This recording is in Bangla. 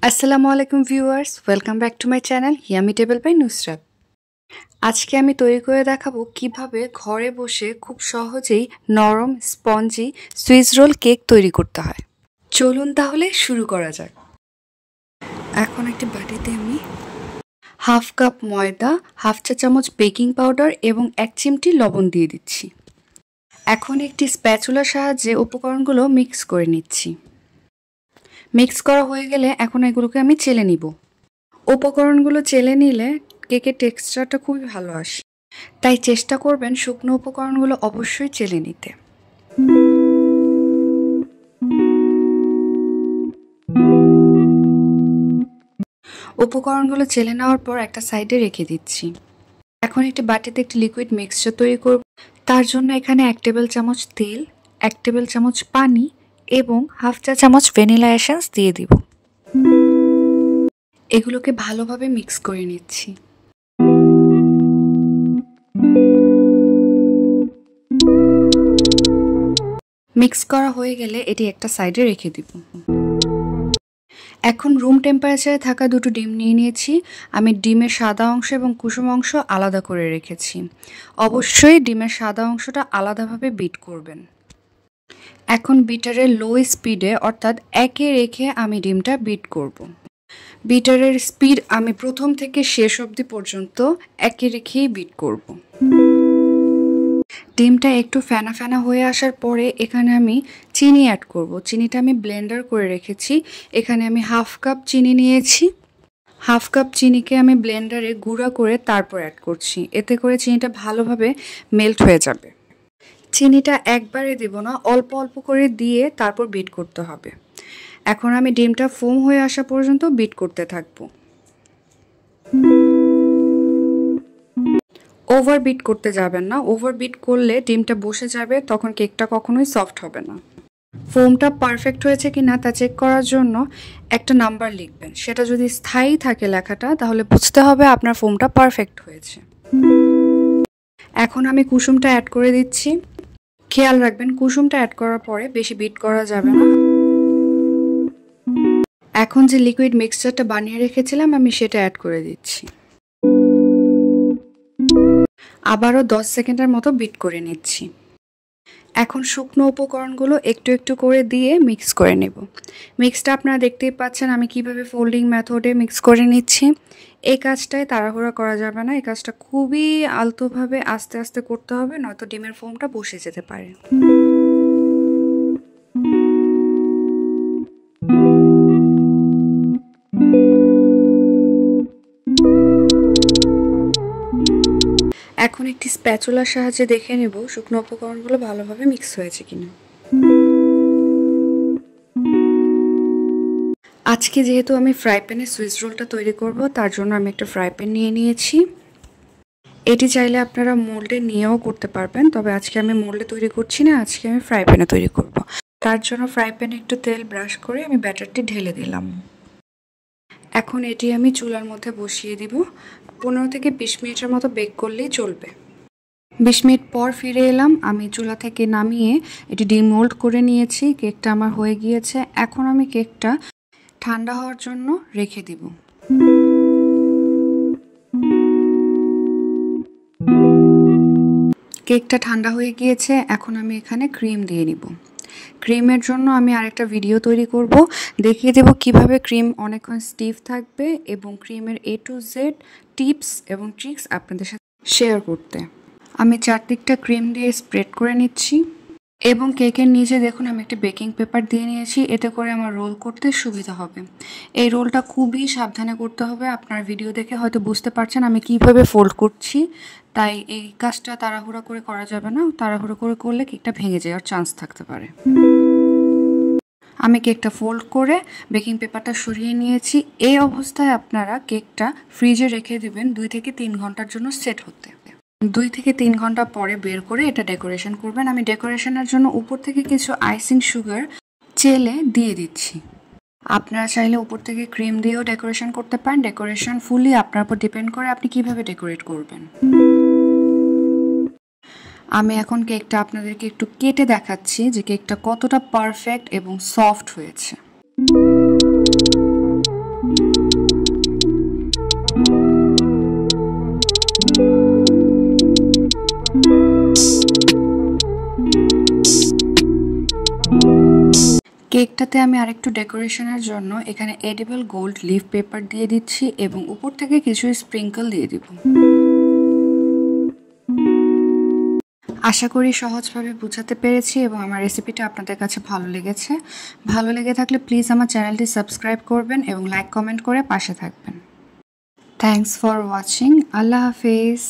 আসসালামু আলাইকুম viewers, welcome back to my channel Yummy Table by Nusrat. আজকে আমি তৈরি করে দেখাবো কিভাবে ঘরে বসে খুব সহজেই নরম স্পঞ্জি সুইস রোল কেক তৈরি করতে হয়। চলুন তাহলে শুরু করা যাক। এখন একটি বাটিতে আমি হাফ কাপ ময়দা, হাফ চা চামচ বেকিং পাউডার এবং 1 চিমটি লবণ দিয়ে দিচ্ছি। এখন একটি স্প্যাচুলার সাহায্যে উপকরণগুলো মিক্স করে নিচ্ছি। মিক্স করা হয়ে গেলে এখন এগুলোকে আমি চেলে নিব। উপকরণগুলো চেলে নিলে কেকের টেক্সচারটা খুবই ভালো আসে, তাই চেষ্টা করবেন শুকনো উপকরণগুলো অবশ্যই চেলে নিতে। উপকরণগুলো চেলে নেওয়ার পর একটা সাইডে রেখে দিচ্ছি। এখন একটি বাটিতে একটি লিকুইড মিক্সচার তৈরি করব। তার জন্য এখানে 1 টেবিল চামচ তেল, 1 টেবিল চামচ পানি এবং হাফ চা চামচ ভ্যানিলা এসেন্স দিয়ে দিব। এগুলোকে ভালোভাবে মিক্স করে নিচ্ছি। মিক্স করা হয়ে গেলে এটি একটা সাইডে রেখে দিব। এখন রুম টেম্পারেচারে থাকা দুটো ডিম নিয়ে নিয়েছি। আমি ডিমের সাদা অংশ এবং কুসুম অংশ আলাদা করে রেখেছি। অবশ্যই ডিমের সাদা অংশটা আলাদাভাবে বিট করবেন। এখন বিটারের লো স্পিডে অর্থাৎ 1-এ রেখে আমি ডিমটা বিট করব। বিটারের স্পিড আমি প্রথম থেকে শেষ অবধি পর্যন্ত 1-এ রেখেই বিট করব। ডিমটা একটু ফেনা ফেনা হয়ে আসার পরে এখানে আমি চিনি অ্যাড করব। চিনিটা আমি ব্লেন্ডার করে রেখেছি। এখানে আমি হাফ কাপ চিনি নিয়েছি। হাফ কাপ চিনিকে আমি ব্লেন্ডারে গুঁড়া করে তারপর অ্যাড করছি। এতে করে চিনিটা ভালোভাবে মেল্ট হয়ে যাবে। চিনিটা একবারে দেব না, অল্প অল্প করে দিয়ে তারপর বিট করতে হবে। এখন আমি ডিমটা ফোম হয়ে আসা পর্যন্ত বিট করতে থাকবো। ওভার বিট করতে যাবেন না, ওভার বিট করলে ডিমটা বসে যাবে, তখন কেকটা কখনোই সফট হবে না। ফোমটা পারফেক্ট হয়েছে কিনা তা চেক করার জন্য একটা নাম্বার লিখবেন। সেটা যদি স্থায়ী থাকে লেখাটা, তাহলে বুঝতে হবে আপনার ফোমটা পারফেক্ট হয়েছে। এখন আমি কুসুমটা অ্যাড করে দিচ্ছি। খেয়াল রাখবেন কুসুমটা অ্যাড করার পরে বেশি বিট করা যাবে না। এখন যে লিকুইড মিক্সচারটা বানিয়ে রেখেছিলাম আমি সেটা অ্যাড করে দিচ্ছি। আবারও 10 সেকেন্ডের মতো বিট করে নিচ্ছি। এখন শুকনো উপকরণগুলো একটু একটু করে দিয়ে মিক্স করে নেব। মিক্সটা আপনারা দেখতেই পাচ্ছেন আমি কিভাবে ফোল্ডিং মেথডে মিক্স করে নিচ্ছি। এই কাজটায় তাড়াহুড়া করা যাবে না, এই কাজটা খুবই আলতোভাবে আস্তে আস্তে করতে হবে, নয়তো ডিমের ফোমটা বসে যেতে পারে। এখন একটি স্প্যাচুলার সাহায্যে দেখে নেব শুকনো উপকরণগুলো ভালোভাবে মিক্স হয়েছে কিনা। আজকে যেহেতু আমি ফ্রাই প্যানে সুইস রোলটা তৈরি করব, তার জন্য আমি একটা ফ্রাই প্যান নিয়ে নিয়েছি। এটি চাইলে আপনারা মোল্ডে নিয়েও করতে পারবেন, তবে আজকে আমি মোল্ডে তৈরি করছি না, আজকে আমি ফ্রাই প্যানে তৈরি করব। তার জন্য ফ্রাই প্যানে একটু তেল ব্রাশ করে আমি ব্যাটারটি ঢেলে দিলাম। এখন এটি আমি চুলার মধ্যে বসিয়ে দিব। 15 থেকে 20 মিনিটের মতো বেক করলেই চলবে। 20 মিনিট পর ফিরে এলাম। আমি চুলা থেকে নামিয়ে এটি ডিমোল্ড করে নিয়েছি। কেকটা আমার হয়ে গিয়েছে। এখন আমি কেকটা ঠান্ডা হওয়ার জন্য রেখে দিব। কেকটা ঠান্ডা হয়ে গিয়েছে। এখন আমি এখানে ক্রিম দিয়ে নিব। ক্রিমের জন্য আমি আরেকটা ভিডিও তৈরি করব, দেখিয়ে দেব কিভাবে ক্রিম অনেকক্ষণ স্টিফ থাকবে এবং ক্রিমের A to Z টিপস এবং ট্রিক্স আপনাদের সাথে শেয়ার করতে। আমি চারদিকটা ক্রিম দিয়ে স্প্রেড করে নিচ্ছি এবং কেকের নিচে দেখুন আমি একটা বেকিং পেপার দিয়ে নিয়েছি, এতে করে আমার রোল করতে সুবিধা হবে। এই রোলটা খুবই সাবধানে করতে হবে। আপনার ভিডিও দেখে হয়তো বুঝতে পারছেন আমি কিভাবে ফোল্ড করছি, তাই এই কাজটা তাড়াহুড়া করে করা যাবে না। তাড়াহুড়ো করে করলে কেকটা ভেঙে যাওয়ার চান্স থাকতে পারে। আমি কেকটা ফোল্ড করে বেকিং পেপারটা সরিয়ে নিয়েছি। এই অবস্থায় আপনারা কেকটা ফ্রিজে রেখে দিবেন 2 থেকে 3 ঘন্টার জন্য সেট হতে। 2 থেকে 3 ঘন্টা পরে বের করে এটা ডেকোরেশন করবেন। আমি ডেকোরেশনের জন্য উপর থেকে কিছু আইসিং সুগার চেলে দিয়ে দিচ্ছি। আপনারা চাইলে উপর থেকে ক্রিম দিয়েও ডেকোরেশন করতে পারেন। ডেকোরেশন ফুলি আপনার উপর ডিপেন্ড করে আপনি কিভাবে ডেকোরেট করবেন। আমি এখন কেকটা আপনাদেরকে একটু কেটে দেখাচ্ছি যে কেকটা কতটা পারফেক্ট এবং সফট হয়েছে। কেকটাতে আমি আরেকটু ডেকোরেশনের জন্য এখানে এডিবল গোল্ড লিফ পেপার দিয়ে দিচ্ছি এবং উপর থেকে কিছু স্প্রিঙ্কল দিয়ে দিব। আশা করি সহজভাবে বোঝাতে পেরেছি এবং আমার রেসিপিটা আপনাদের কাছে ভালো লেগেছে। ভালো লেগে থাকলে প্লিজ আমার চ্যানেলটি সাবস্ক্রাইব করবেন এবং লাইক কমেন্ট করে পাশে থাকবেন। Thanks for watching. আল্লাহ হাফেজ।